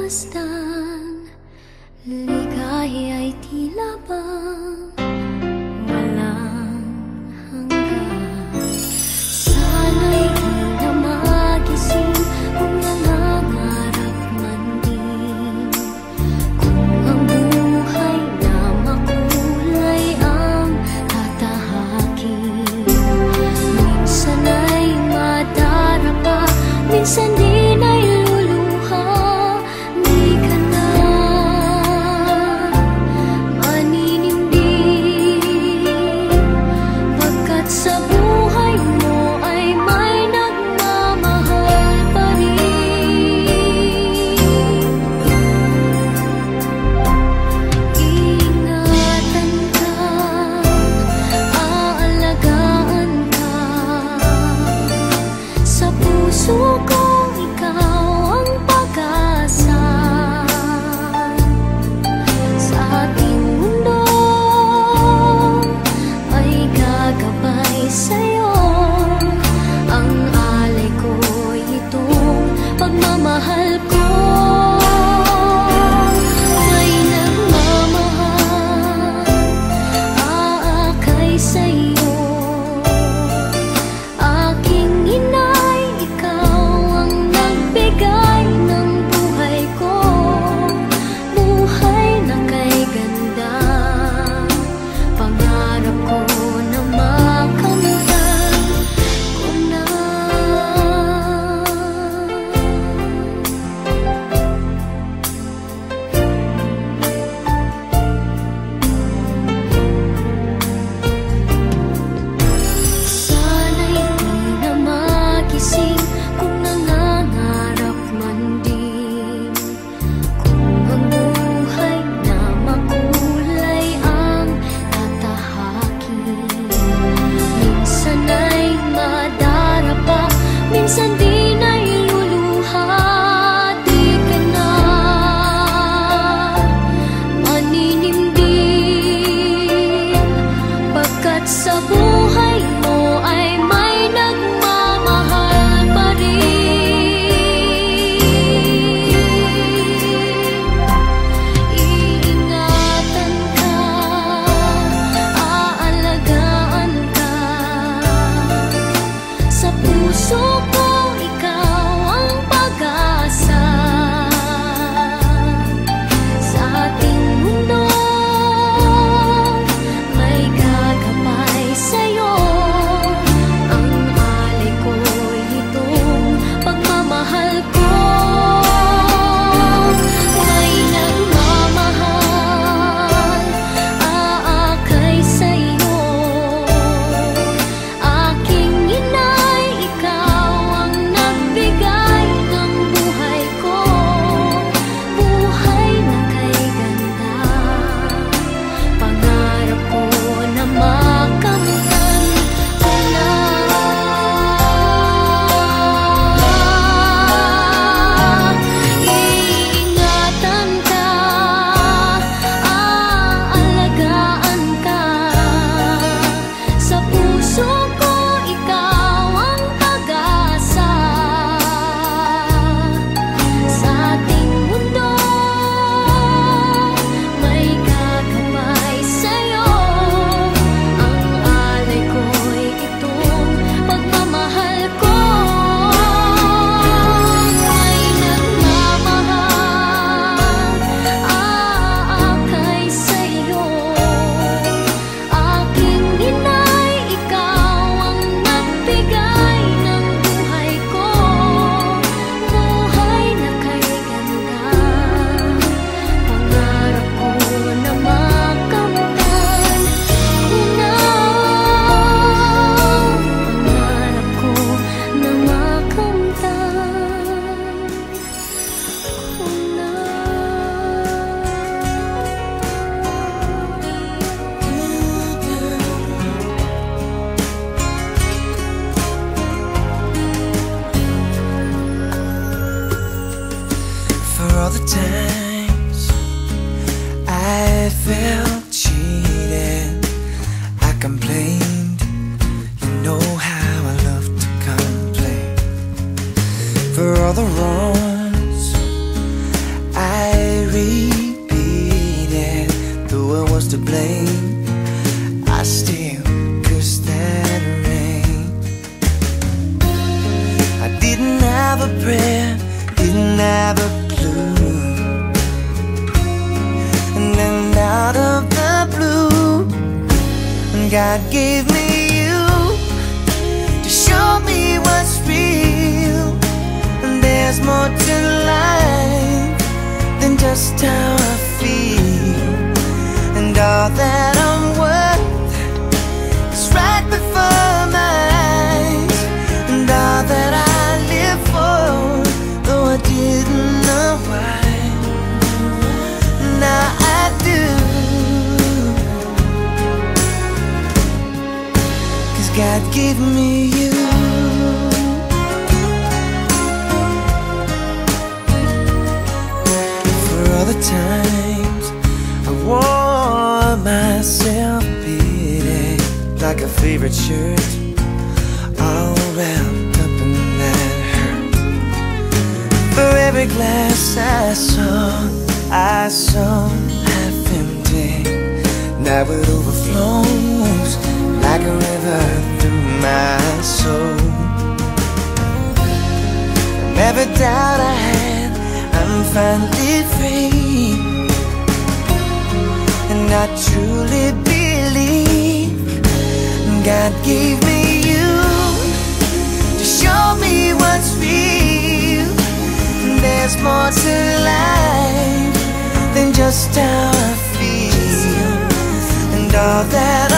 pagmasdan, ligaya ay tila bang walang hanggan. Sana'y di na magising kung nangangarap man din, kung ang buhay na makulay ang tatahakin. Minsan ay madarapa, minsan din ay luluha. Di ka na maninindig, pagkat sa buhay mo ay may nagmamahal pa rin. Ingatan ka, aalagaan ka, sa puso ko ikaw ang pag-asa. Sa ating mundo ay gagabay sa'yo, ang alay ko'y itong pagmamahal ko. May nagmamahal, aakay sa'yo. Aking inay, ikaw ang nagbigay ng buhay ko, buhay na kay ganda. Pangarap ko na makamtan ko na. Sana'y di na magising kung nangangarap man din, kung ang buhay na makulay ang tatahakin. Minsan ay madarapa, minsan din ay luluha. Di ka na maninindig, pagkat sa buhay mo ay may nagmamahal pa rin. Iingatan ka, aalagaan ka, sa puso ko ikaw ang pag-asa. Sa ating mundo may gagabay sa'yo, ang alay ko'y itong pagmamahal ko. May nagmamahal, aakay sa'yo. Aking inay, ikaw ang nagbigay ng buhay ko, buhay na kay ganda. Pangarap ko na makamtan ko na. Iingatan ka, aalagaan ka, sa puso ko ikaw ang pag-asa. Sa ating mundo may gagabay sa'yo, ang alay ko'y itong pagmamahal ko. May nagmamahal, aakay sa'yo. Aking inay, ikaw ang nagbigay ng buhay ko, buhay na kay ganda. Pangarap ko na makamtan ko na. Pangarap ko na makamtan ko na. For all the times I felt cheated, I complained. You know how I love to complain. For all the wrongs I God gave me you to show me what's real. And there's more to life than just how I feel. And all that I'm worth is right before my eyes. And all that I live for, though I didn't know why, now I do. 'Cause God gave me you. For all the times I wore myself beating like a favorite shirt, all wrapped up in that hurt. For every glass I saw half empty, now it overflows like a river through my soul. And every doubt I had, I'm finally free. And I truly believe God gave me you to show me what's real. And there's more to life than just how I feel. And all that